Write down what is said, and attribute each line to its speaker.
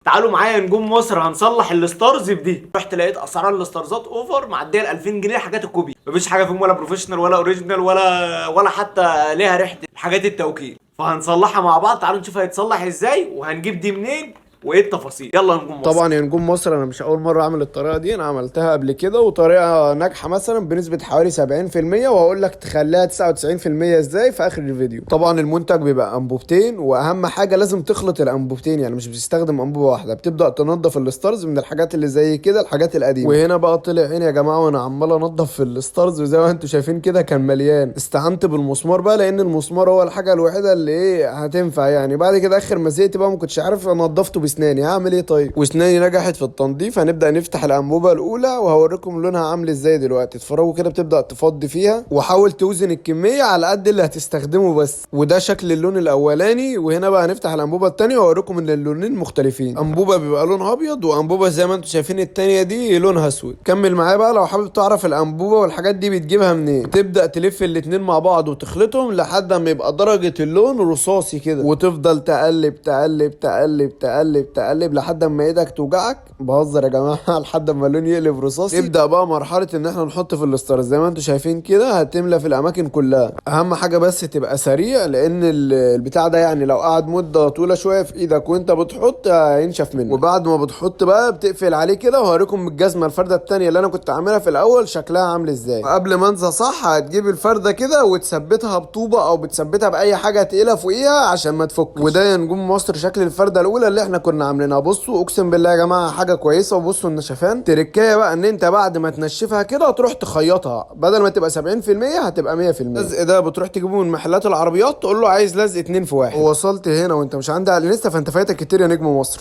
Speaker 1: تعالوا معايا يا نجوم مصر، هنصلح الستارز بدي. رحت لقيت اسعار الستارزات اوفر معديه ال 2000 جنيه. حاجات الكوبي مفيش حاجه فيهم ولا بروفيشنال ولا اوريجينال ولا حتى ليها ريحه حاجات التوكيل. فهنصلحها مع بعض. تعالوا نشوف هيتصلح ازاي وهنجيب دي منين وايه التفاصيل. يلا نجوم مصر.
Speaker 2: طبعا يا نجوم مصر، انا مش اول مره اعمل الطريقه دي، انا عملتها قبل كده وطريقه ناجحه مثلا بنسبه حوالي 70%، وهقول لك تخليها 99% ازاي في اخر الفيديو. طبعا المنتج بيبقى انبوبتين، واهم حاجه لازم تخلط الانبوبتين، يعني مش بتستخدم انبوبه واحده. بتبدا تنضف الستارز من الحاجات اللي زي كده الحاجات القديمه. وهنا بقى طلع عيني يا جماعه وانا عمال انضف في الستارز، وزي ما انتم شايفين كده كان مليان. استعنت بالمسمار بقى، لان المسمار هو الحاجه الوحيده اللي هتنفع يعني. بعد كده اخر ما زهقت بقى ما كنتش عارف نضفته باسناني، هعمل ايه طيب؟ واسناني نجحت في التنظيف. هنبدا نفتح الانبوبه الاولى وهوريكم لونها عامل ازاي دلوقتي. اتفرجوا كده، بتبدا تفضي فيها وحاول توزن الكميه على قد اللي هتستخدمه بس. وده شكل اللون الاولاني. وهنا بقى هنفتح الانبوبه الثانيه واوريكم ان اللونين مختلفين. انبوبه بيبقى لونها ابيض، وانبوبه زي ما انتم شايفين الثانيه دي لونها اسود. كمل معايا بقى لو حابب تعرف الانبوبه والحاجات دي بتجيبها منين. تبدا تلف الاتنين مع بعض وتخلطهم لحد ما يبقى درجه اللون رصاصي كده، وتفضل تقلب تقلب تقلب تقلب تقلب لحد ما ايدك توجعك. بهزر يا جماعه لحد ما اللون يقلب رصاصي. يبدا بقى مرحله ان احنا نحط في الستارز زي ما انتم شايفين كده. هتملى في الاماكن كلها. اهم حاجه بس تبقى سريع، لان البتاع ده يعني لو قعد مده طويله شويه في ايدك وانت بتحط هينشف منك. وبعد ما بتحط بقى بتقفل عليه كده. وهوريكم بالجزمه الفرده الثانيه اللي انا كنت عاملها في الاول شكلها عامل ازاي. وقبل ما انسى صح، هتجيب الفرده كده وتثبتها بطوبه او بتثبتها باي حاجه تقيله فوقيها عشان ما تفك. وده يا نجوم مصر شكل الفرده الاولى اللي احنا كنا عاملينها. بصوا اقسم بالله يا جماعه حاجه كويسه. وبصوا النشفان. تركايه بقى ان انت بعد ما تنشفها كده تروح تخيطها، بدل ما تبقى 70% هتبقى 100%. اللزق ده بتروح تجيبه من محلات العربيات، تقول له عايز لزق 2 في 1. ووصلت هنا وانت مش عندي على الانستا، فانت فايتك كتير يا نجم مصر.